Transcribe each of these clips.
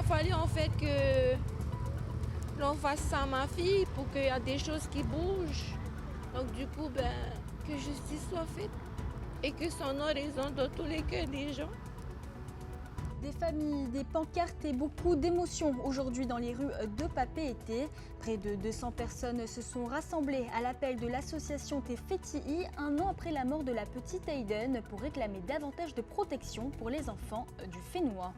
fallu en fait que l'on fasse ça à ma fille pour qu'il y ait des choses qui bougent. Donc du coup, que justice soit faite et que son nom résonne dans tous les cœurs des gens. Des familles, des pancartes et beaucoup d'émotions aujourd'hui dans les rues de Papeete. Près de 200 personnes se sont rassemblées à l'appel de l'association Tefetii un an après la mort de la petite Hayden pour réclamer davantage de protection pour les enfants du Fénois.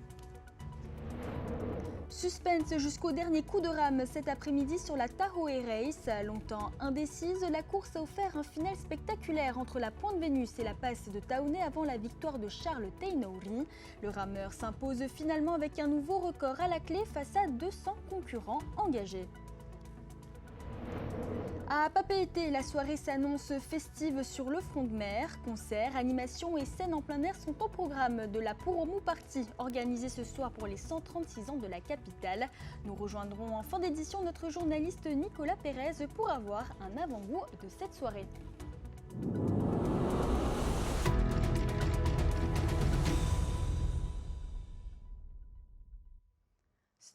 Suspense jusqu'au dernier coup de rame cet après-midi sur la Tahoe Race. Longtemps indécise, la course a offert un final spectaculaire entre la Pointe Vénus et la passe de Taoné avant la victoire de Charles Tainouri. Le rameur s'impose finalement avec un nouveau record à la clé face à 200 concurrents engagés. À Papeete, la soirée s'annonce festive sur le front de mer. Concerts, animations et scènes en plein air sont au programme de la Puromu Party, organisée ce soir pour les 136 ans de la capitale. Nous rejoindrons en fin d'édition notre journaliste Nicolas Pérez pour avoir un avant-goût de cette soirée.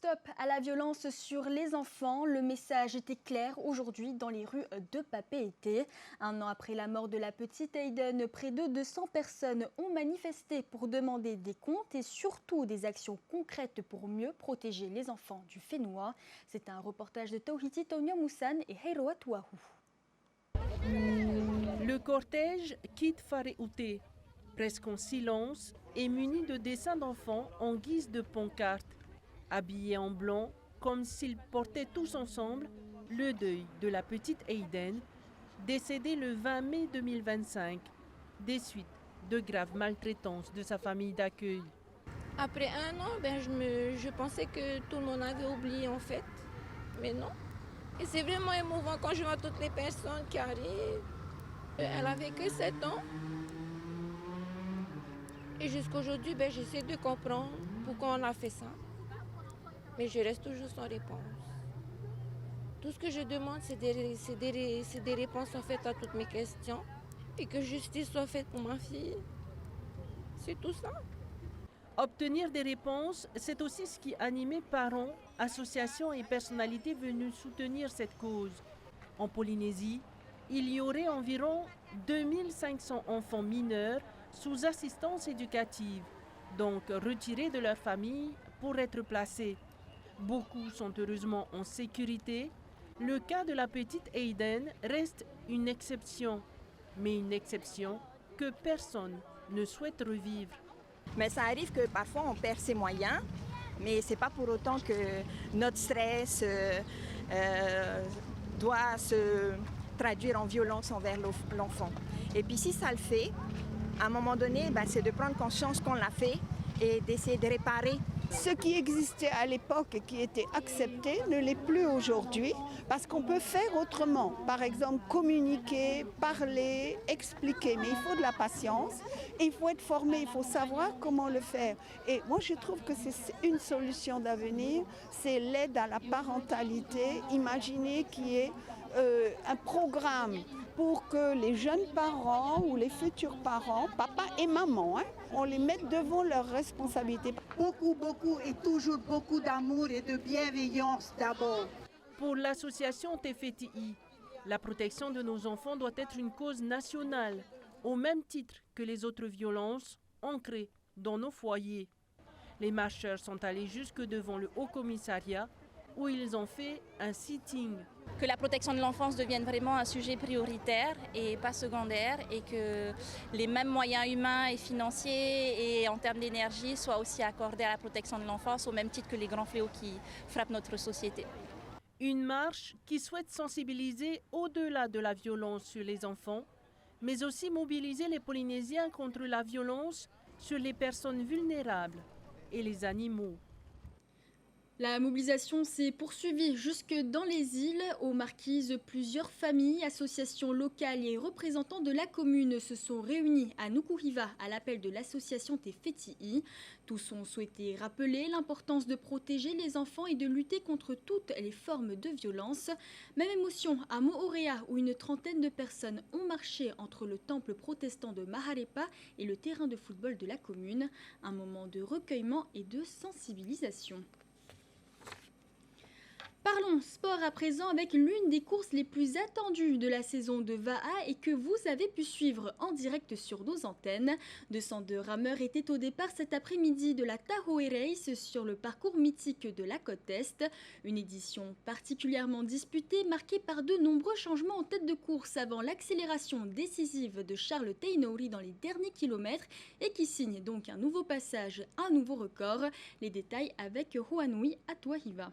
Stop à la violence sur les enfants. Le message était clair aujourd'hui dans les rues de Papeete. Un an après la mort de la petite Hayden, près de 200 personnes ont manifesté pour demander des comptes et surtout des actions concrètes pour mieux protéger les enfants du Fénois. C'est un reportage de Tauhiti Tonio Moussan et Heiroa Tuahu. Le cortège quitte Whareute, presque en silence et muni de dessins d'enfants en guise de pancarte. Habillés en blanc, comme s'ils portaient tous ensemble le deuil de la petite Hayden, décédée le 20 mai 2025, des suites de graves maltraitances de sa famille d'accueil. Après un an, je pensais que tout le monde avait oublié en fait, mais non. Et c'est vraiment émouvant quand je vois toutes les personnes qui arrivent. Elle avait que 7 ans. Et jusqu'aujourd'hui, j'essaie de comprendre pourquoi on a fait ça. Mais je reste toujours sans réponse. Tout ce que je demande, c'est des réponses en fait à toutes mes questions et que justice soit faite pour ma fille. C'est tout ça. Obtenir des réponses, c'est aussi ce qui animait parents, associations et personnalités venues soutenir cette cause. En Polynésie, il y aurait environ 2500 enfants mineurs sous assistance éducative, donc retirés de leur famille pour être placés. Beaucoup sont heureusement en sécurité. Le cas de la petite Hayden reste une exception, mais une exception que personne ne souhaite revivre. Mais ça arrive que parfois on perd ses moyens, mais ce n'est pas pour autant que notre stress doit se traduire en violence envers l'enfant. Et puis si ça le fait, à un moment donné, c'est de prendre conscience qu'on l'a fait et d'essayer de réparer. Ce qui existait à l'époque et qui était accepté ne l'est plus aujourd'hui parce qu'on peut faire autrement. Par exemple, communiquer, parler, expliquer. Mais il faut de la patience, et il faut être formé, il faut savoir comment le faire. Et moi, je trouve que c'est une solution d'avenir, c'est l'aide à la parentalité. Imaginez qu'il y ait un programme pour que les jeunes parents ou les futurs parents, papa et maman, on les mette devant leurs responsabilités. Beaucoup et toujours beaucoup d'amour et de bienveillance d'abord. Pour l'association Tefetii, la protection de nos enfants doit être une cause nationale, au même titre que les autres violences ancrées dans nos foyers. Les marcheurs sont allés jusque devant le Haut-Commissariat où ils ont fait un sitting. Que la protection de l'enfance devienne vraiment un sujet prioritaire et pas secondaire et que les mêmes moyens humains et financiers et en termes d'énergie soient aussi accordés à la protection de l'enfance au même titre que les grands fléaux qui frappent notre société. Une marche qui souhaite sensibiliser au-delà de la violence sur les enfants, mais aussi mobiliser les Polynésiens contre la violence sur les personnes vulnérables et les animaux. La mobilisation s'est poursuivie jusque dans les îles. Aux Marquises, plusieurs familles, associations locales et représentants de la commune se sont réunis à Nukuhiva à l'appel de l'association Tefetii. Tous ont souhaité rappeler l'importance de protéger les enfants et de lutter contre toutes les formes de violence. Même émotion à Moorea où une trentaine de personnes ont marché entre le temple protestant de Maharepa et le terrain de football de la commune. Un moment de recueillement et de sensibilisation. Parlons sport à présent avec l'une des courses les plus attendues de la saison de Va'a et que vous avez pu suivre en direct sur nos antennes. 202 rameurs étaient au départ cet après-midi de la Tahoe Race sur le parcours mythique de la côte Est. Une édition particulièrement disputée marquée par de nombreux changements en tête de course avant l'accélération décisive de Charles Tainauri dans les derniers kilomètres et qui signe donc un nouveau passage, un nouveau record. Les détails avec Juanui Atuahiva.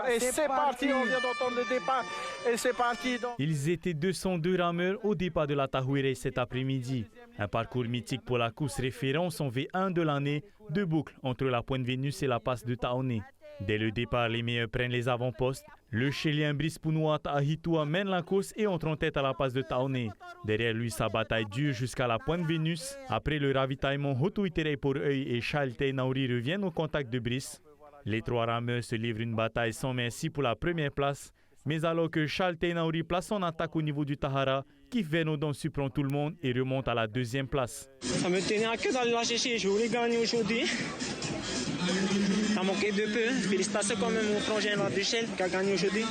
Et c'est parti, on vient d'entendre le départ et c'est parti. Ils étaient 202 rameurs au départ de la Tahoe Race cet après-midi. Un parcours mythique pour la course référence en V1 de l'année, deux boucles entre la Pointe Vénus et la passe de Taone. Dès le départ, les meilleurs prennent les avant-postes. Le Chilien Brice Punua Tahitua mène la course et entre en tête à la passe de Taone. Derrière lui, sa bataille dure jusqu'à la Pointe Vénus. Après le ravitaillement, Hotuitere pour œil et Charles Tainauri reviennent au contact de Brice. Les trois rameurs se livrent une bataille sans merci pour la première place. Mais alors que Charles Tainauri place son attaque au niveau du Tahara, Kif Venodon surprend tout le monde et remonte à la deuxième place. Ça me tenait à cœur d'aller la chercher, je voulais gagner aujourd'hui. Ça manquait de peu. Félicitations quand même au frangin La Duchelle qui a gagné aujourd'hui.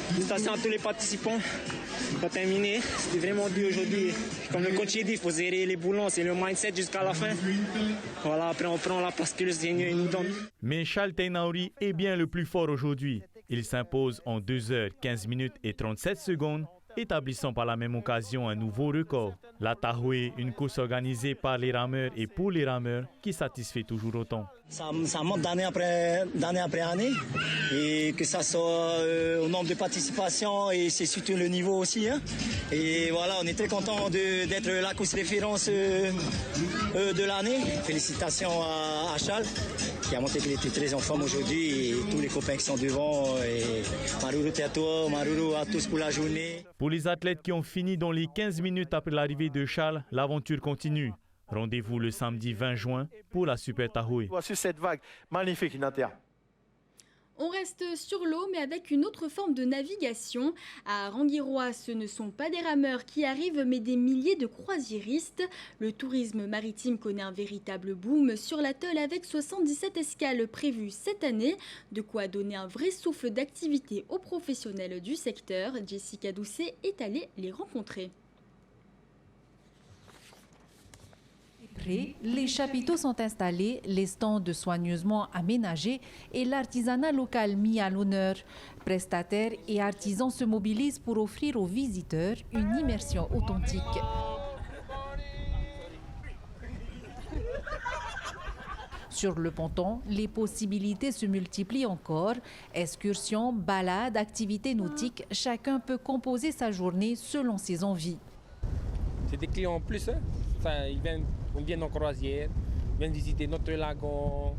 Félicitations à tous les participants qui ont terminé. C'était vraiment dur aujourd'hui. Comme le coach dit, il faut zérer les boulons, c'est le mindset jusqu'à la fin. Voilà, après on prend la place que le Seigneur nous donne. Mais Charles Tainauri est bien le plus fort aujourd'hui. Il s'impose en 2 heures 15 minutes et 37 secondes, établissant par la même occasion un nouveau record. La Tahoe, une course organisée par les rameurs et pour les rameurs, qui satisfait toujours autant. Ça monte d'année après année, et que ça soit au nombre de participations et c'est surtout le niveau aussi. Hein. Et voilà, on est très content d'être la course référence de l'année. Félicitations à Charles qui a montré qu'il était très en forme aujourd'hui et tous les copains qui sont devant. Et Maruru Teato, Maruru à tous pour la journée. Pour les athlètes qui ont fini dans les 15 minutes après l'arrivée de Charles, l'aventure continue. Rendez-vous le samedi 20 juin pour la Super Tahoe. Voici cette vague magnifique, Nadia. On reste sur l'eau, mais avec une autre forme de navigation. À Rangiroa, ce ne sont pas des rameurs qui arrivent, mais des milliers de croisiéristes. Le tourisme maritime connaît un véritable boom sur l'atoll avec 77 escales prévues cette année. De quoi donner un vrai souffle d'activité aux professionnels du secteur. Jessica Doucet est allée les rencontrer. Les chapiteaux sont installés, les stands soigneusement aménagés et l'artisanat local mis à l'honneur. Prestataires et artisans se mobilisent pour offrir aux visiteurs une immersion authentique. Sur le ponton, les possibilités se multiplient encore. Excursions, balades, activités nautiques, chacun peut composer sa journée selon ses envies. C'est des clients en plus, hein. Enfin, ils viennent en croisière, ils viennent visiter notre lagon,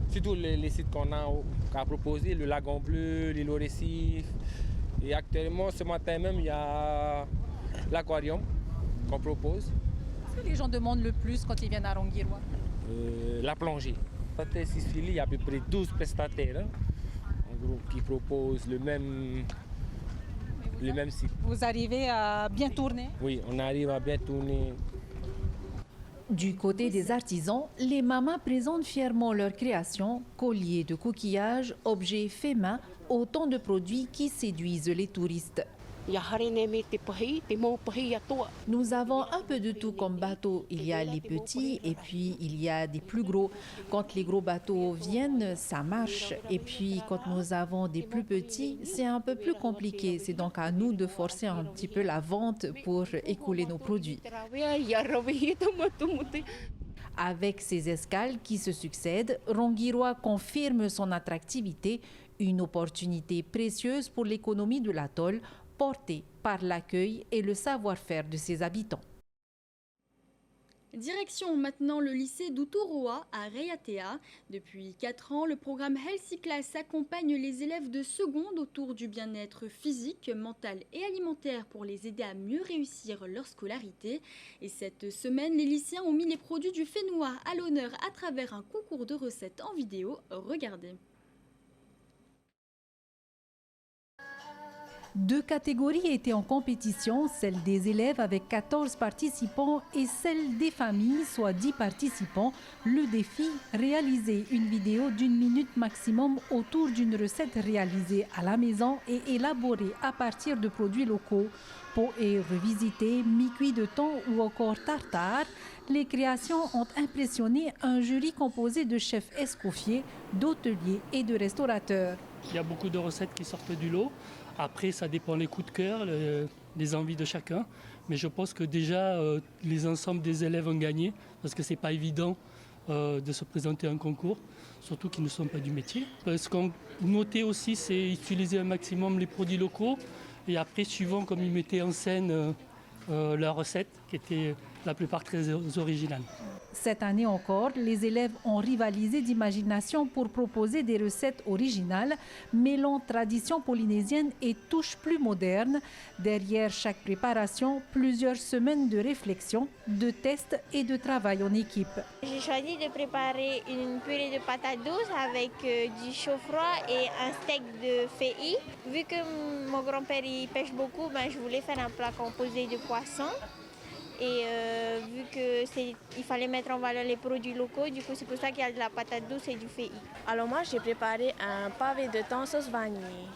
surtout les sites qu'on a proposés, le lagon bleu, l'île au Récif. Et actuellement, ce matin même, il y a l'aquarium qu'on propose. Qu'est-ce que les gens demandent le plus quand ils viennent à Rangiroa? La plongée. À Sicile, il y a à peu près 12 prestataires, hein, en gros, qui proposent le même site. Vous arrivez à bien tourner? Oui, on arrive à bien tourner. Du côté des artisans, les mamas présentent fièrement leurs créations, colliers de coquillages, objets faits main, autant de produits qui séduisent les touristes. Nous avons un peu de tout comme bateau. Il y a les petits et puis il y a des plus gros. Quand les gros bateaux viennent, ça marche. Et puis quand nous avons des plus petits, c'est un peu plus compliqué. C'est donc à nous de forcer un petit peu la vente pour écouler nos produits. Avec ces escales qui se succèdent, Rangiroa confirme son attractivité, une opportunité précieuse pour l'économie de l'atoll, porté par l'accueil et le savoir-faire de ses habitants. Direction maintenant le lycée d'Uturoa à Reiatea. Depuis 4 ans, le programme Healthy Class accompagne les élèves de seconde autour du bien-être physique, mental et alimentaire pour les aider à mieux réussir leur scolarité. Et cette semaine, les lycéens ont mis les produits du Fénois à l'honneur à travers un concours de recettes en vidéo. Regardez. 2 catégories étaient en compétition, celle des élèves avec 14 participants et celle des familles, soit 10 participants. Le défi, réaliser une vidéo d'1 minute maximum autour d'une recette réalisée à la maison et élaborée à partir de produits locaux. Pot et revisité, mi-cuit de thon ou encore tartare, les créations ont impressionné un jury composé de chefs escoffiers, d'hôteliers et de restaurateurs. Il y a beaucoup de recettes qui sortent du lot. Après, ça dépend des coups de cœur, les envies de chacun. Mais je pense que déjà, les ensembles des élèves ont gagné, parce que ce n'est pas évident de se présenter à un concours, surtout qu'ils ne sont pas du métier. Ce qu'on notait aussi, c'est utiliser un maximum les produits locaux. Et après, suivant comme ils mettaient en scène leurs recettes, qui étaient la plupart très originales. Cette année encore, les élèves ont rivalisé d'imagination pour proposer des recettes originales, mêlant tradition polynésienne et touches plus modernes. Derrière chaque préparation, plusieurs semaines de réflexion, de tests et de travail en équipe. J'ai choisi de préparer une purée de patates douces avec du chaud-froid et un steak de fei. Vu que mon grand-père il pêche beaucoup, je voulais faire un plat composé de poisson. Et vu qu'il fallait mettre en valeur les produits locaux, du coup c'est pour ça qu'il y a de la patate douce et du fei. Alors moi j'ai préparé un pavé de thon sauce vanille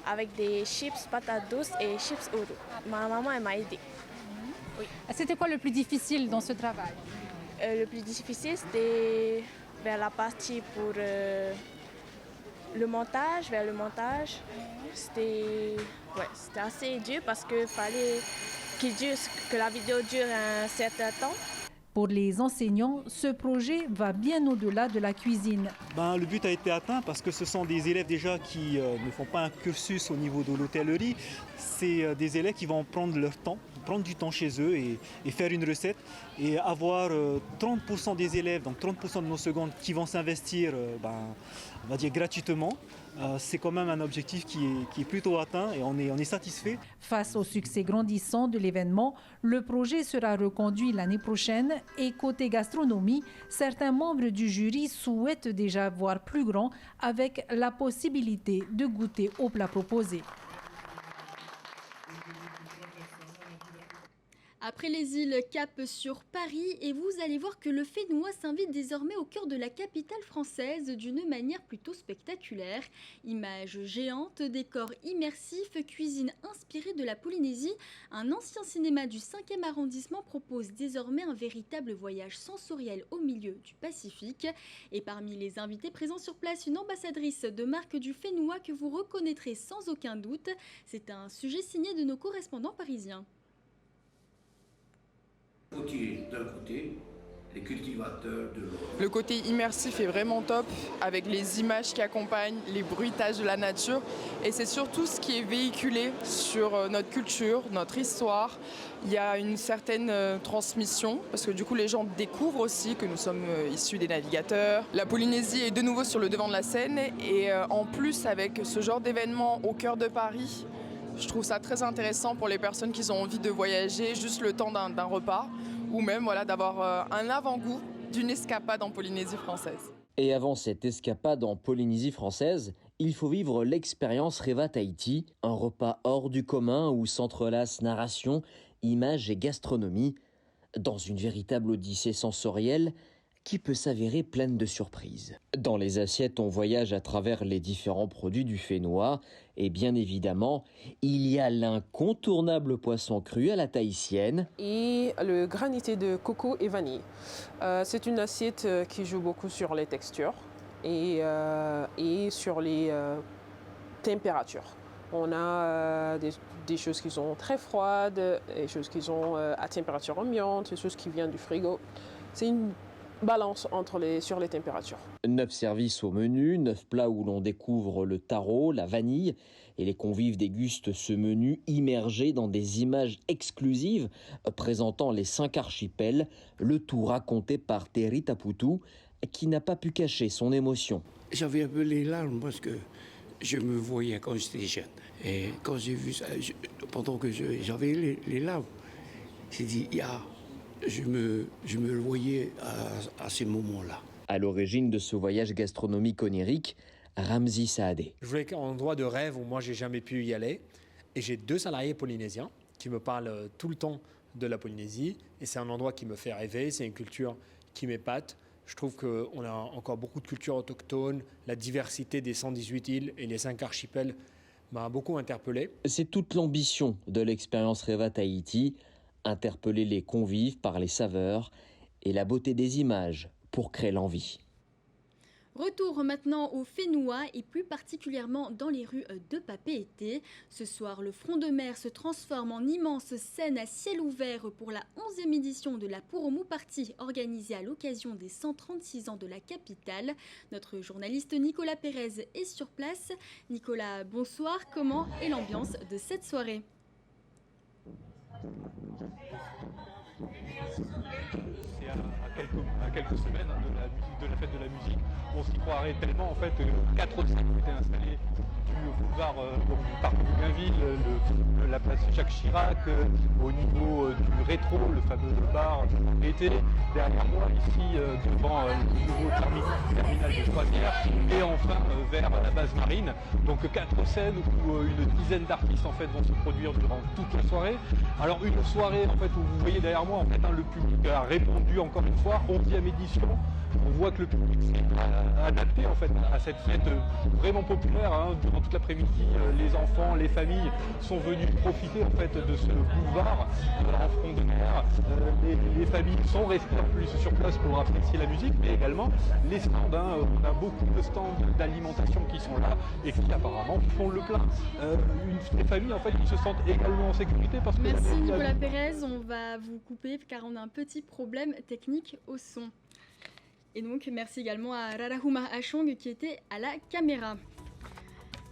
avec des chips patates douces et chips uru. Ma maman elle m'a aidée. Oui. C'était quoi le plus difficile dans ce travail? Le plus difficile c'était vers la partie pour le montage, C'était assez dur parce qu'il fallait que la vidéo dure un certain temps. Pour les enseignants, ce projet va bien au-delà de la cuisine. Le but a été atteint parce que ce sont des élèves déjà qui ne font pas un cursus au niveau de l'hôtellerie. C'est des élèves qui vont prendre leur temps, prendre du temps chez eux et faire une recette. Et avoir 30% des élèves, donc 30% de nos secondes qui vont s'investir, on va dire gratuitement. C'est quand même un objectif qui est plutôt atteint et on est satisfait. Face au succès grandissant de l'événement, le projet sera reconduit l'année prochaine et côté gastronomie, certains membres du jury souhaitent déjà voir plus grand avec la possibilité de goûter aux plats proposés. Après les îles, cap sur Paris et vous allez voir que le Fénois s'invite désormais au cœur de la capitale française d'une manière plutôt spectaculaire. Images géantes, décors immersifs, cuisine inspirée de la Polynésie, un ancien cinéma du 5e arrondissement propose désormais un véritable voyage sensoriel au milieu du Pacifique. Et parmi les invités présents sur place, une ambassadrice de marque du Fénois que vous reconnaîtrez sans aucun doute. C'est un sujet signé de nos correspondants parisiens. D'un côté, les cultivateurs de l'eau. Le côté immersif est vraiment top, avec les images qui accompagnent, les bruitages de la nature. Et c'est surtout ce qui est véhiculé sur notre culture, notre histoire. Il y a une certaine transmission, parce que du coup les gens découvrent aussi que nous sommes issus des navigateurs. La Polynésie est de nouveau sur le devant de la scène, et en plus avec ce genre d'événement au cœur de Paris, je trouve ça très intéressant pour les personnes qui ont envie de voyager juste le temps d'un repas ou même d'avoir un avant-goût d'une escapade en Polynésie française. Et avant cette escapade en Polynésie française, il faut vivre l'expérience Reva Tahiti, un repas hors du commun où s'entrelacent narration, images et gastronomie, dans une véritable odyssée sensorielle qui peut s'avérer pleine de surprises. Dans les assiettes, on voyage à travers les différents produits du Fénois et bien évidemment, il y a l'incontournable poisson cru à la tahitienne. Et le granité de coco et vanille. C'est une assiette qui joue beaucoup sur les textures et sur les températures. On a des choses qui sont très froides, des choses qui sont à température ambiante, des choses qui viennent du frigo. C'est une balance sur les températures. 9 services au menu, 9 plats où l'on découvre le taro, la vanille, et les convives dégustent ce menu immergé dans des images exclusives présentant les 5 archipels, le tout raconté par Terry Taputu, qui n'a pas pu cacher son émotion. J'avais un peu les larmes parce que je me voyais quand j'étais jeune. Et quand j'ai vu ça, pendant que j'avais les larmes, j'ai dit, je me le voyais à ces moments-là. À l'origine de ce voyage gastronomique onirique, Ramzi Saadé. Je voulais un endroit de rêve où moi j'ai jamais pu y aller. Et j'ai 2 salariés polynésiens qui me parlent tout le temps de la Polynésie. Et c'est un endroit qui me fait rêver, c'est une culture qui m'épate. Je trouve qu'on a encore beaucoup de cultures autochtones, la diversité des 118 îles et les 5 archipels m'a beaucoup interpellé. C'est toute l'ambition de l'expérience Reva Tahiti, interpeller les convives par les saveurs et la beauté des images pour créer l'envie. Retour maintenant au Fénoua et plus particulièrement dans les rues de Papeete. Ce soir, le front de mer se transforme en immense scène à ciel ouvert pour la 11e édition de la Purumu Party organisée à l'occasion des 136 ans de la capitale. Notre journaliste Nicolas Pérez est sur place. Nicolas, bonsoir. Comment est l'ambiance de cette soirée ? C'est à quelques semaines de la fête de la musique. On s'y croirait tellement en fait. 4 scènes ont été installées du boulevard du parc de Bougainville, la place Jacques Chirac, au niveau du rétro, le fameux bar été derrière moi ici devant le nouveau terminal de Choisière et enfin vers la base marine. Donc 4 scènes où une dizaine d'artistes en fait vont se produire durant toute la soirée. Alors une soirée en fait où vous voyez derrière moi en fait le public a répondu encore une fois, 11e édition. On voit que le public s'est adapté en fait à cette fête vraiment populaire. Durant toute l'après-midi, les enfants, les familles sont venus profiter en fait de ce boulevard en front de mer. Les familles sont restées en plus sur place pour apprécier la musique, mais également les stands. On a beaucoup de stands d'alimentation qui sont là et qui apparemment font le plein. Les familles en fait qui se sentent également en sécurité parce que... Merci Nicolas Pérez, on va vous couper car on a un petit problème technique au son. Et donc, merci également à Rarahuma Achong qui était à la caméra.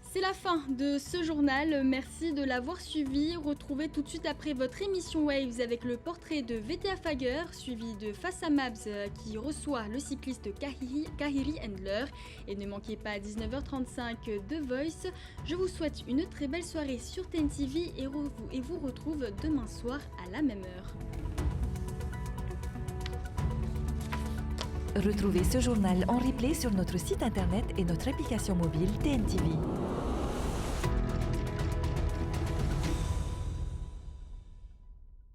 C'est la fin de ce journal. Merci de l'avoir suivi. Retrouvez tout de suite après votre émission Waves avec le portrait de VTA Fager, suivi de Face à Mabs qui reçoit le cycliste Kahiri Endler. Et ne manquez pas à 19h35 The Voice. Je vous souhaite une très belle soirée sur TNTV et vous retrouve demain soir à la même heure. Retrouvez ce journal en replay sur notre site internet et notre application mobile TNTV.